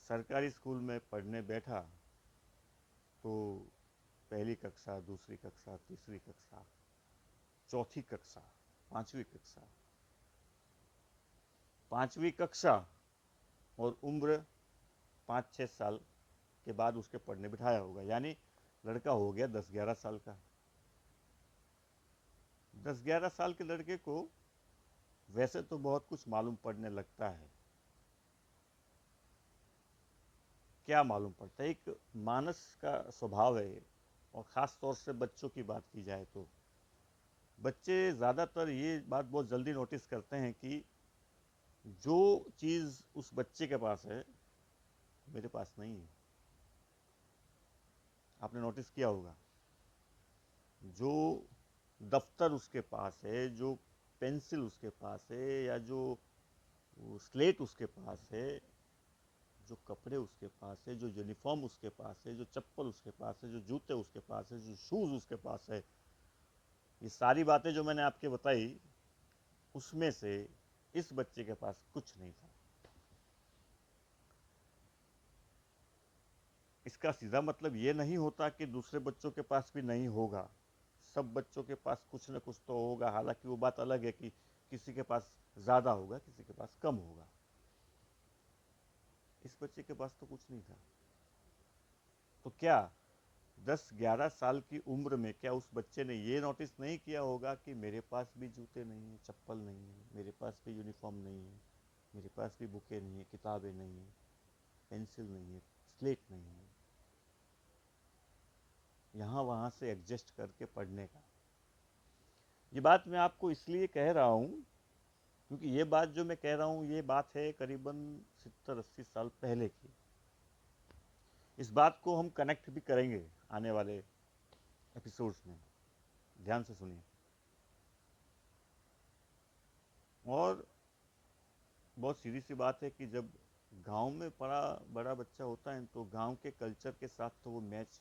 सरकारी स्कूल में पढ़ने बैठा तो पहली कक्षा, दूसरी कक्षा, तीसरी कक्षा, चौथी कक्षा, पांचवी कक्षा, पांचवी कक्षा और उम्र 5-6 साल के बाद उसके पढ़ने बिठाया होगा, यानी लड़का हो गया 10-11 साल का। 10-11 साल के लड़के को वैसे तो बहुत कुछ मालूम पड़ने लगता है। क्या मालूम पड़ता है? एक मानस का स्वभाव है, और ख़ास तौर से बच्चों की बात की जाए तो बच्चे ज़्यादातर ये बात बहुत जल्दी नोटिस करते हैं कि जो चीज़ उस बच्चे के पास है मेरे पास नहीं है। आपने नोटिस किया होगा, जो दफ्तर उसके पास है, जो पेंसिल उसके पास है, या जो स्लेट उसके पास है, जो कपड़े उसके पास है, जो यूनिफॉर्म उसके पास है, जो चप्पल उसके पास है, जो जूते उसके पास है, जो शूज़ उसके पास है, ये सारी बातें जो मैंने आपके बताई, उसमें से इस बच्चे के पास कुछ नहीं था। इसका सीधा मतलब ये नहीं होता कि दूसरे बच्चों के पास भी नहीं होगा। सब बच्चों के पास कुछ न कुछ तो होगा, हालांकि वो बात अलग है कि किसी के पास ज़्यादा होगा, किसी के पास कम होगा। इस बच्चे के पास तो कुछ नहीं था। तो क्या 10-11 साल की उम्र में क्या उस बच्चे ने ये नोटिस नहीं किया होगा कि मेरे पास भी जूते नहीं हैं, चप्पल नहीं है, मेरे पास भी यूनिफॉर्म नहीं है, मेरे पास भी बुकें नहीं है, किताबें नहीं है, पेंसिल नहीं है, स्लेट नहीं है, यहाँ वहाँ से एडजस्ट करके पढ़ने का। ये बात मैं आपको इसलिए कह रहा हूँ क्योंकि ये बात जो मैं कह रहा हूँ ये बात है करीबन 70-80 साल पहले की। इस बात को हम कनेक्ट भी करेंगे आने वाले एपिसोड्स में, ध्यान से सुनिए। और बहुत सीधी सी बात है कि जब गांव में बड़ा बड़ा बच्चा होता है तो गांव के कल्चर के साथ तो वो मैच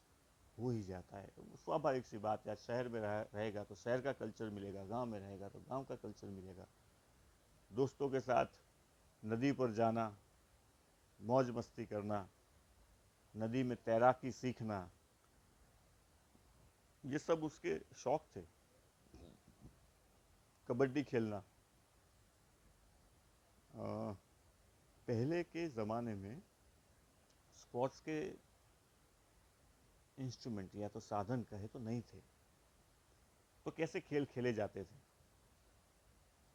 हो ही जाता है। वो स्वाभाविक सी बात है, शहर में रहेगा तो शहर का कल्चर मिलेगा, गांव में रहेगा तो गांव का कल्चर मिलेगा। दोस्तों के साथ नदी पर जाना, मौज मस्ती करना, नदी में तैराकी सीखना, ये सब उसके शौक थे। कबड्डी खेलना, अ, पहले के ज़माने में स्पोर्ट्स के इंस्ट्रूमेंट या तो साधन कहे तो नहीं थे, तो कैसे खेल खेले जाते थे?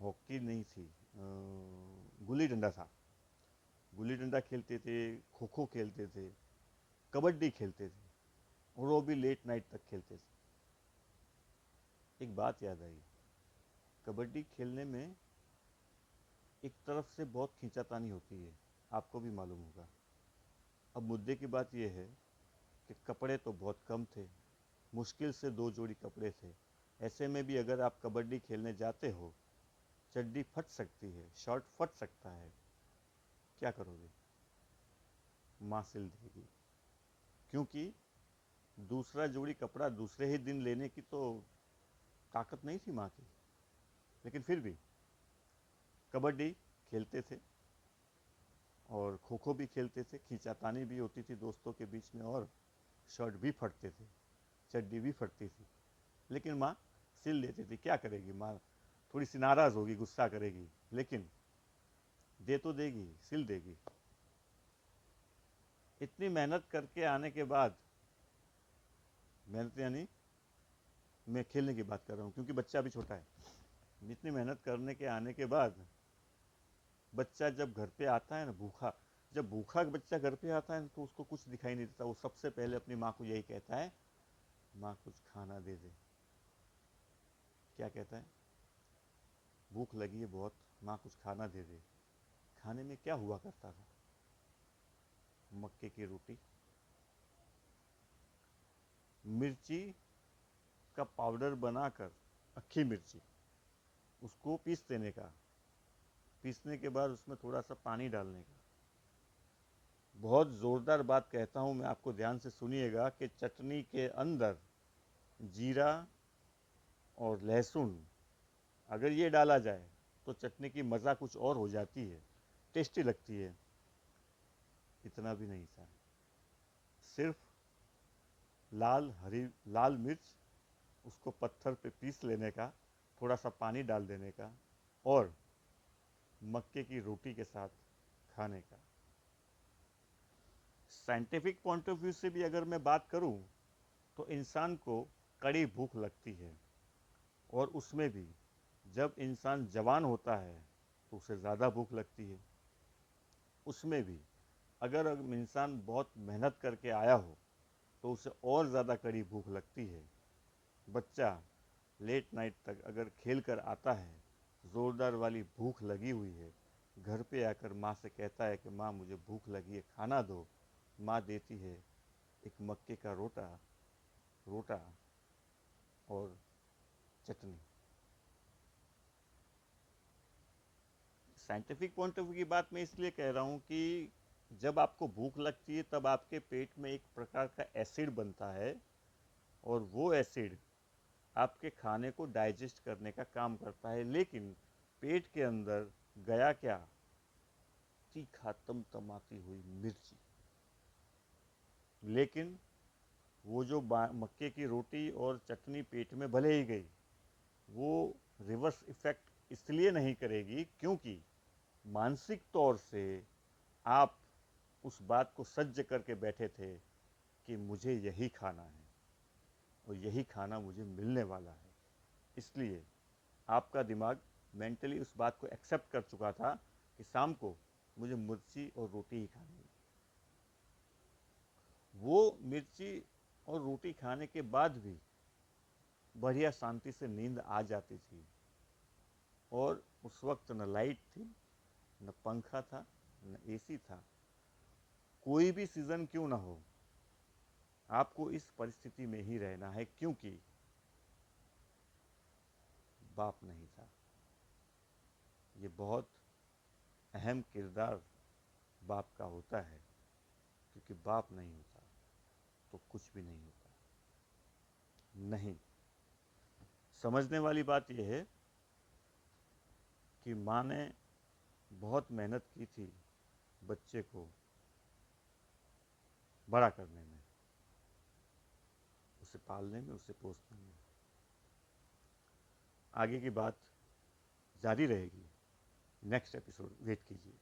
हॉकी नहीं थी, गुल्ली डंडा था। गुल्ली डंडा खेलते थे, खो खो खेलते थे, कबड्डी खेलते थे, और वो भी लेट नाइट तक खेलते थे। एक बात याद आई, कबड्डी खेलने में एक तरफ से बहुत खींचातानी होती है, आपको भी मालूम होगा। अब मुद्दे की बात यह है कि कपड़े तो बहुत कम थे, मुश्किल से 2 जोड़ी कपड़े थे। ऐसे में भी अगर आप कबड्डी खेलने जाते हो, चड्डी फट सकती है, शर्ट फट सकता है, क्या करोगे? माँ सिल देगी, क्योंकि दूसरा जोड़ी कपड़ा दूसरे ही दिन लेने की तो ताकत नहीं थी माँ की। लेकिन फिर भी कबड्डी खेलते थे, और खो खो भी खेलते थे, खींचातानी भी होती थी दोस्तों के बीच में, और शर्ट भी फटते थे, चड्डी भी फटती थी। लेकिन माँ सिल देती थी। क्या करेगी माँ? थोड़ी सी नाराज़ होगी, गुस्सा करेगी, लेकिन दे तो देगी, सिल देगी। इतनी मेहनत करके आने के बाद, मेहनत यानी मैं खेलने की बात कर रहा हूँ क्योंकि बच्चा भी छोटा है, इतनी मेहनत करने के आने के बाद बच्चा जब घर पे आता है ना भूखा, जब भूखा बच्चा घर पे आता है ना तो उसको कुछ दिखाई नहीं देता, वो सबसे पहले अपनी माँ को यही कहता है, माँ कुछ खाना दे दे। क्या कहता है? भूख लगी है बहुत, माँ कुछ खाना दे दे। खाने में क्या हुआ करता था? मक्के की रोटी, मिर्ची का पाउडर बनाकर, अक्खी मिर्ची, उसको पीस देने का, पीसने के बाद उसमें थोड़ा सा पानी डालने का। बहुत ज़ोरदार बात कहता हूँ मैं, आपको ध्यान से सुनिएगा कि चटनी के अंदर जीरा और लहसुन अगर ये डाला जाए तो चटनी की मज़ा कुछ और हो जाती है, टेस्टी लगती है। इतना भी नहीं था। सिर्फ लाल मिर्च, उसको पत्थर पे पीस लेने का, थोड़ा सा पानी डाल देने का, और मक्के की रोटी के साथ खाने का। साइंटिफिक पॉइंट ऑफ व्यू से भी अगर मैं बात करूं, तो इंसान को कड़ी भूख लगती है, और उसमें भी जब इंसान जवान होता है तो उसे ज़्यादा भूख लगती है। उसमें भी अगर इंसान बहुत मेहनत करके आया हो तो उसे और ज़्यादा कड़ी भूख लगती है। बच्चा लेट नाइट तक अगर खेल कर आता है, ज़ोरदार वाली भूख लगी हुई है, घर पे आकर माँ से कहता है कि माँ मुझे भूख लगी है, खाना दो। माँ देती है एक मक्के का रोटा रोटा और चटनी। साइंटिफिक पॉइंट ऑफ व्यू की बात मैं इसलिए कह रहा हूँ कि जब आपको भूख लगती है तब आपके पेट में एक प्रकार का एसिड बनता है, और वो एसिड आपके खाने को डाइजेस्ट करने का काम करता है। लेकिन पेट के अंदर गया क्या? तीखा तमतमाती हुई मिर्ची। लेकिन वो जो मक्के की रोटी और चटनी पेट में भले ही गई, वो रिवर्स इफेक्ट इसलिए नहीं करेगी क्योंकि मानसिक तौर से आप उस बात को सज्ज करके बैठे थे कि मुझे यही खाना है और यही खाना मुझे मिलने वाला है। इसलिए आपका दिमाग मेंटली उस बात को एक्सेप्ट कर चुका था कि शाम को मुझे मिर्ची और रोटी ही खानी है। वो मिर्ची और रोटी खाने के बाद भी बढ़िया शांति से नींद आ जाती थी, और उस वक्त न लाइट थी, न पंखा था, न एसी था। कोई भी सीज़न क्यों ना हो, आपको इस परिस्थिति में ही रहना है, क्योंकि बाप नहीं था। ये बहुत अहम किरदार बाप का होता है, क्योंकि बाप नहीं होता तो कुछ भी नहीं होता। नहीं, समझने वाली बात यह है कि माँ ने बहुत मेहनत की थी बच्चे को बड़ा करने में, उसे पालने में, उसे पोसने में। आगे की बात जारी रहेगी। नेक्स्ट एपिसोड वेट कीजिए।